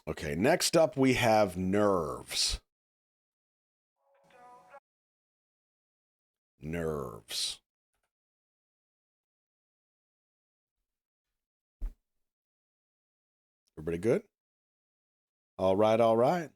Okay, next up we have nerves. Nerves. Everybody good? All right, all right.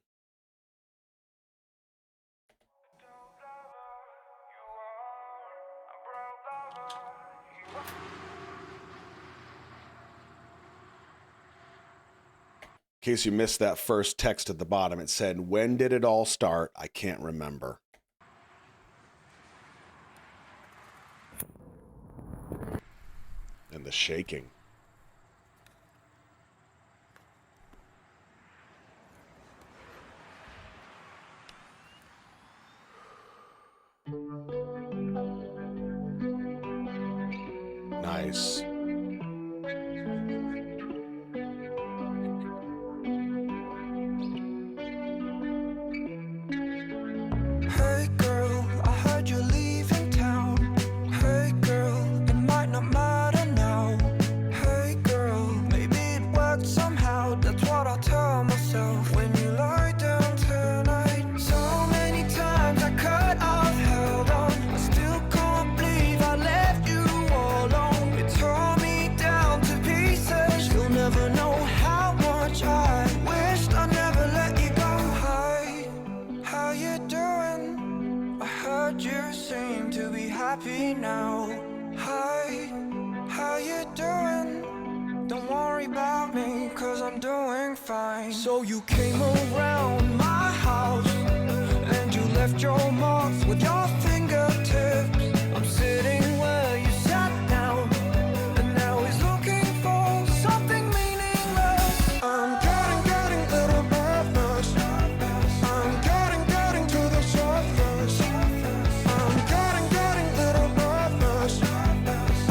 In case you missed that first text at the bottom, it said, "When did it all start? I can't remember." And the shaking. Nice. Hey girl, I heard you're leaving town. Hey girl, it might not matter now. Hey girl, maybe it worked somehow. That's what I'll tell myself when you lie down tonight. So many times I cut off, held on. I still can't believe I left you all alone. You tore me down to pieces. You'll never know how much I wished I never let you go. Hi, how you doing? I heard you seem to be happy now. Hi, how you doing? Don't worry about me, cause I'm doing fine. So you came around my house and you left your marks with your fingertips. I'm sitting where you sat down, and now he's looking for something meaningless. I'm getting a little nervous. I'm getting to the surface. I'm getting little nervous.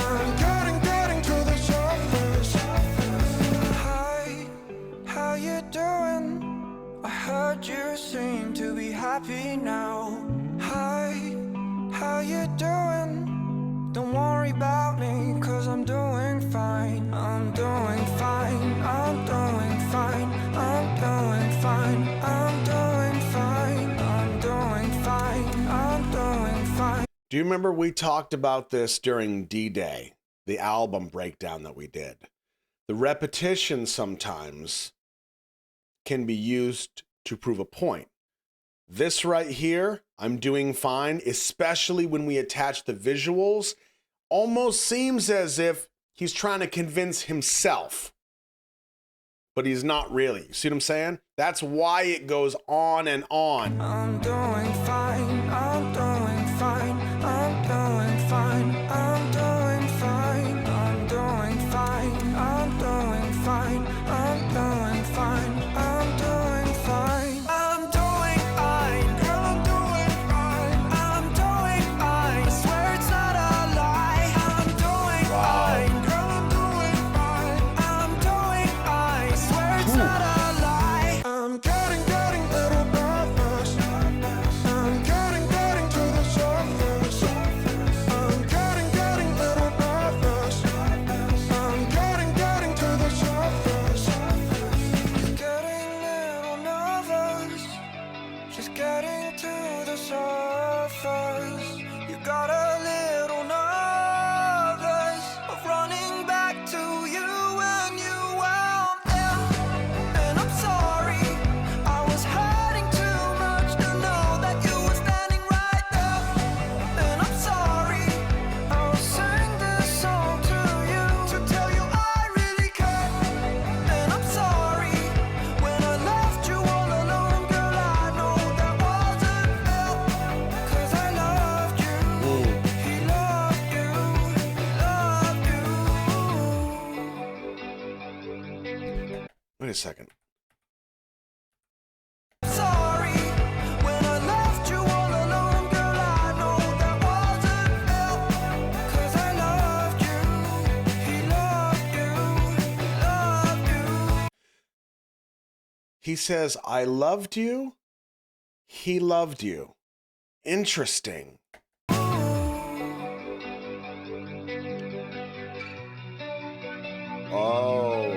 I'm getting to the surface. Hi, how you doing? I heard you seem to be happy now. Hi, how you doing? Don't worry about me, cause I'm doing fine. I'm doing fine. I'm doing fine. I'm doing fine. I'm doing fine. I'm doing fine. I'm doing fine. Do you remember we talked about this during D-Day, the album breakdown that we did? The repetition sometimes can be used to prove a point. This right here, "I'm doing fine," especially when we attach the visuals, almost seems as if he's trying to convince himself, but he's not really. You see what I'm saying? That's why it goes on and on. I'm doing fine. I'm doing fine. I'm doing fine. I'm doing fine. I'm doing fine. I'm doing fine. I'm doing fine. I'm doing fine. I'm doing fine. Girl, I'm doing fine. I'm doing fine. I swear it's not a lie. I'm doing fine. Girl, I'm doing fine. I'm doing fine. I swear it's not a lie. I'm getting little nervous. I'm getting to the surface. I'm getting little nervous. I'm getting to the surface. Getting little nervous. Just getting to the surface. You got a little nervous of running back to you when you weren't there. And I'm sorry, I was hurting too much to know that you were standing right there. And I'm sorry, I'll sing this song to you to tell you I really care. And I'm sorry, when I left you all alone, girl, I know that wasn't fair. Cause I loved you, he loved you, loved you. Wait a second. Sorry, when I left you all alone, girl, I know that wasn't fair. Cause I loved you, he loved you, loved you. He says, "I loved you." He loved you. Interesting. Oh.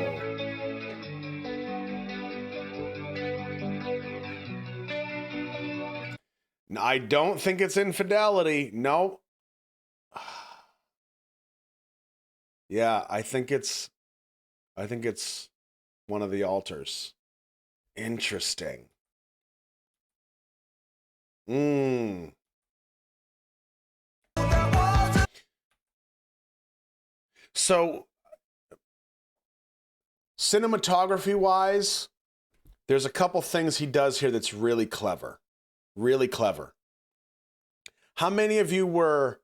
I don't think it's infidelity. No. Yeah, I think it's one of the altars. Interesting. So, cinematography wise, there's a couple things he does here that's really clever. Really clever. How many of you were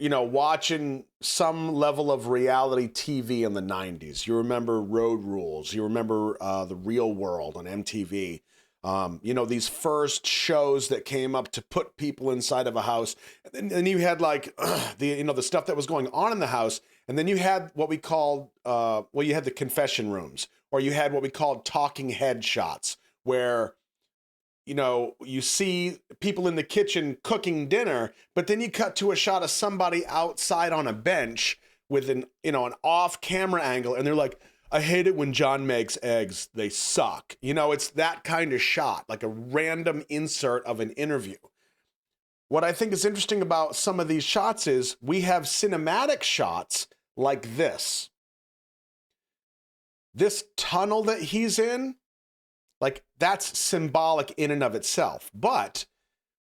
watching some level of reality TV in the 90s? You remember Road Rules. You remember The Real World on MTV. These first shows that came up to put people inside of a house. And then you had like the stuff that was going on in the house. And then you had what we called, you had the confession rooms, or you had what we called talking head shots, where you see people in the kitchen cooking dinner, but then you cut to a shot of somebody outside on a bench with an off-camera angle, and they're like, I hate it when John makes eggs, they suck. It's that kind of shot, like a random insert of an interview. What I think is interesting about some of these shots is we have cinematic shots like this. This tunnel that he's in, like, that's symbolic in and of itself. But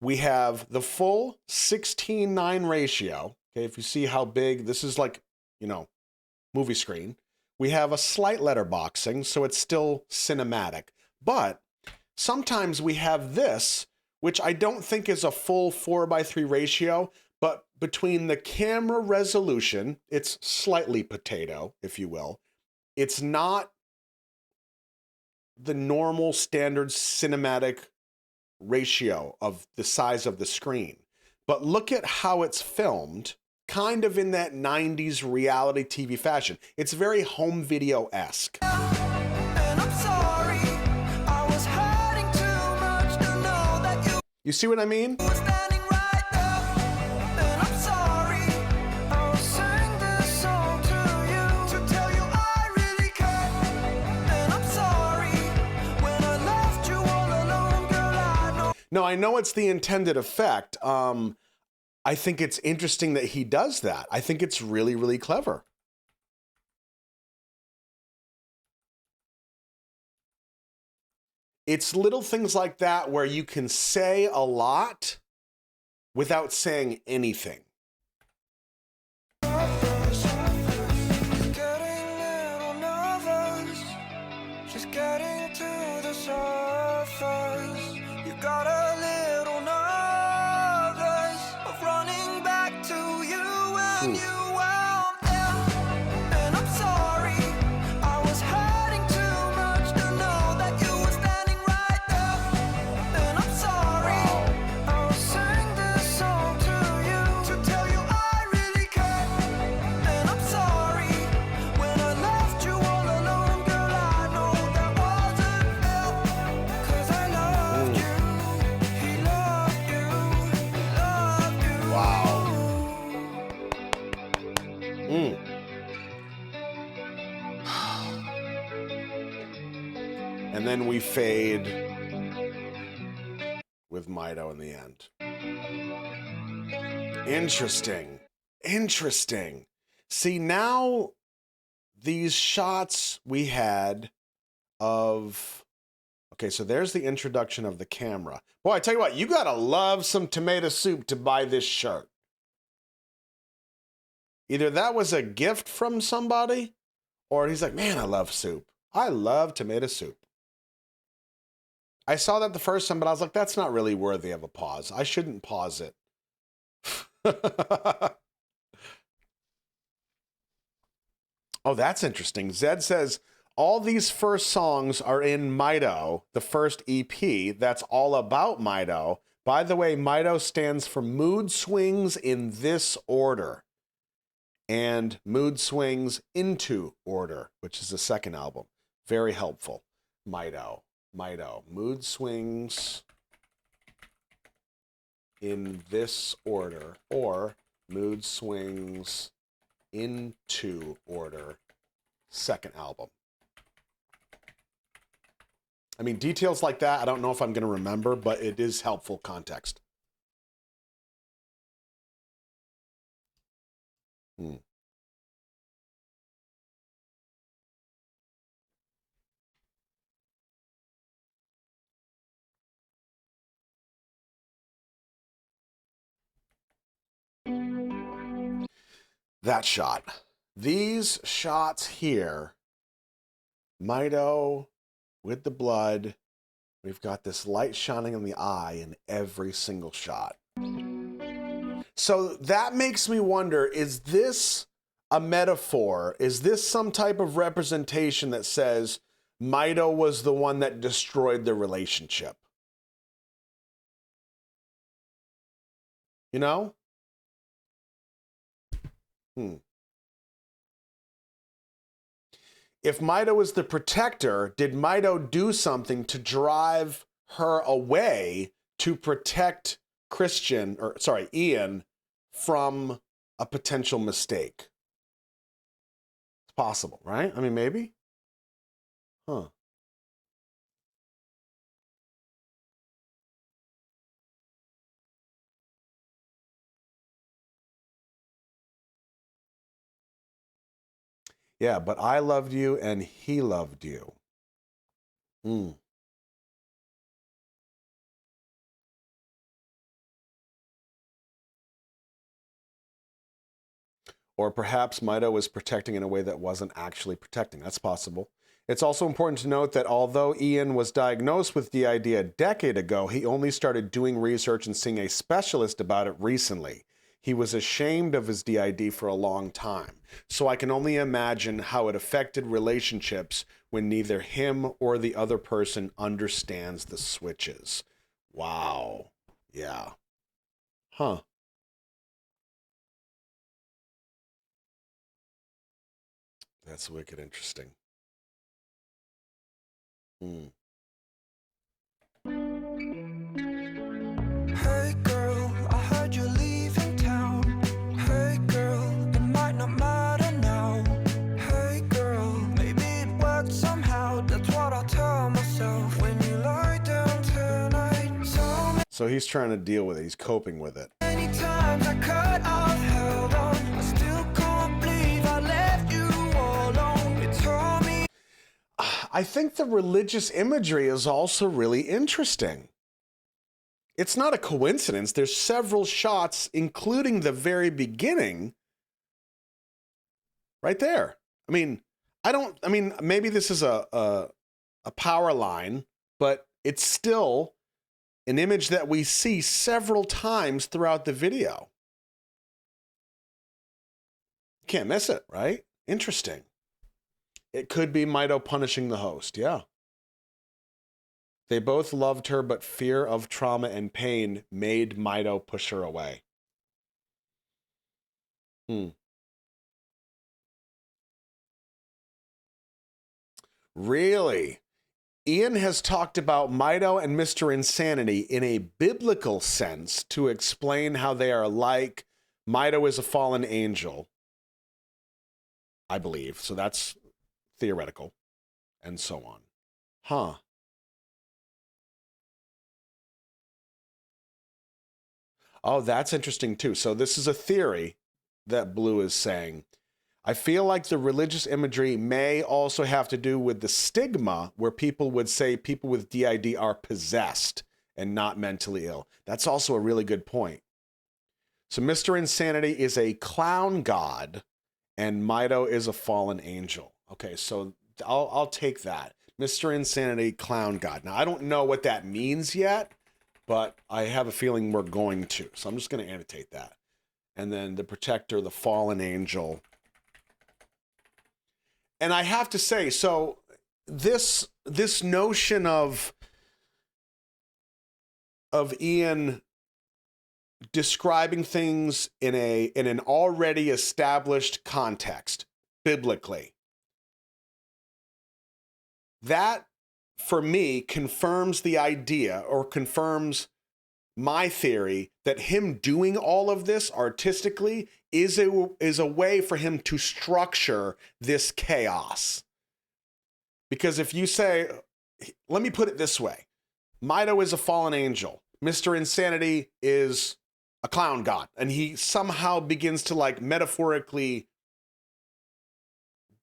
we have the full 16:9 ratio. Okay, if you see how big, this is like, movie screen. We have a slight letterboxing, so it's still cinematic. But sometimes we have this, which I don't think is a full 4:3 ratio, but between the camera resolution, it's slightly potato, if you will. It's not the normal standard cinematic ratio of the size of the screen. But look at how it's filmed, kind of in that 90s reality TV fashion. It's very home video-esque. You see what I mean? No, I know it's the intended effect. I think it's interesting that he does that. I think it's really, really clever. It's little things like that where you can say a lot without saying anything. Just getting to the surface. You got a little nervous of running back to you when you weren't there. And I'm sorry, I was hurting too much to know that you were standing right there. And I'm sorry, I will sing this song to you to tell you I really care. And I'm sorry, when I left you all alone, girl, I know that wasn't fair. 'Cause I loved you, he loved you, loved you. Wow. And then we fade with Mido in the end. Interesting. Interesting. See, now these shots we had of... Okay, so there's the introduction of the camera. Boy, I tell you what, you gotta love some tomato soup to buy this shirt. Either that was a gift from somebody, or he's like, man, I love soup. I love tomato soup. I saw that the first time, but I was like, that's not really worthy of a pause. I shouldn't pause it. Oh, that's interesting. Zed says, all these first songs are in Mido, the first EP. That's all about Mido. By the way, Mido stands for Mood Swings in This Order and Mood Swings Into Order, which is the second album. Very helpful. Mido. Mood Swings in This Order, or Mood Swings Into Order, second album. I mean, details like that, I don't know if I'm going to remember, but it is helpful context. Hmm. That shot. These shots here, Mito with the blood. We've got this light shining in the eye in every single shot. So that makes me wonder, is this a metaphor? Is this some type of representation that says Mito was the one that destroyed the relationship? You know? If Mito is the protector, did Mito do something to drive her away to protect Ian from a potential mistake? It's possible, right? I mean, maybe? Huh. Yeah, but I loved you and he loved you. Or perhaps Mito was protecting in a way that wasn't actually protecting. That's possible. It's also important to note that although Ian was diagnosed with DID a decade ago, he only started doing research and seeing a specialist about it recently. He was ashamed of his DID for a long time. So I can only imagine how it affected relationships when neither him or the other person understands the switches. Wow. Yeah. Huh. That's wicked interesting. Hey girl, I heard you're leaving town. Hey girl, it might not matter now. Hey girl, maybe it worked somehow. That's what I'll tell myself when you lie down tonight. So he's trying to deal with it. He's coping with it. Many times I cut off, held on. I still can't believe I left you alone. You told me. I think the religious imagery is also really interesting. It's not a coincidence. There's several shots, including the very beginning, right there. I mean, maybe this is a power line, but it's still an image that we see several times throughout the video. You can't miss it, right? Interesting. It could be Mito punishing the host, yeah. They both loved her, but fear of trauma and pain made Mito push her away. Really? Ian has talked about Mito and Mr. Insanity in a biblical sense to explain how they are like. Mito is a fallen angel, I believe. So that's theoretical, and so on. Huh. Oh, that's interesting too. So this is a theory that Blue is saying. I feel like the religious imagery may also have to do with the stigma where people would say people with DID are possessed and not mentally ill. That's also a really good point. So Mr. Insanity is a clown god and Mito is a fallen angel. Okay, so I'll take that. Mr. Insanity, clown god. Now, I don't know what that means yet, but I have a feeling we're going to. So I'm just going to annotate that. And then the protector, the fallen angel. And I have to say, so this notion of Ian describing things in an already established context, biblically, that for me confirms the idea or confirms my theory that him doing all of this artistically is a way for him to structure this chaos. Because if you say, let me put it this way. Mido is a fallen angel. Mr. Insanity is a clown god. And he somehow begins to like metaphorically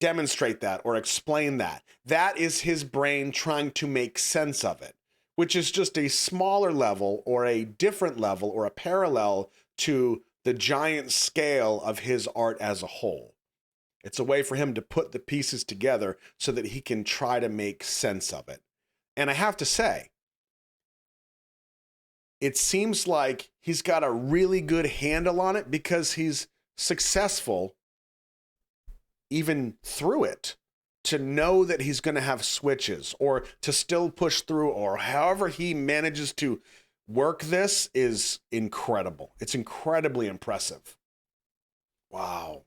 demonstrate that or explain that. That is his brain trying to make sense of it, which is just a smaller level or a different level or a parallel to the giant scale of his art as a whole. It's a way for him to put the pieces together so that he can try to make sense of it. And I have to say, it seems like he's got a really good handle on it because he's successful even through it, to know that he's going to have switches or to still push through, or however he manages to work this is incredible. It's incredibly impressive. Wow.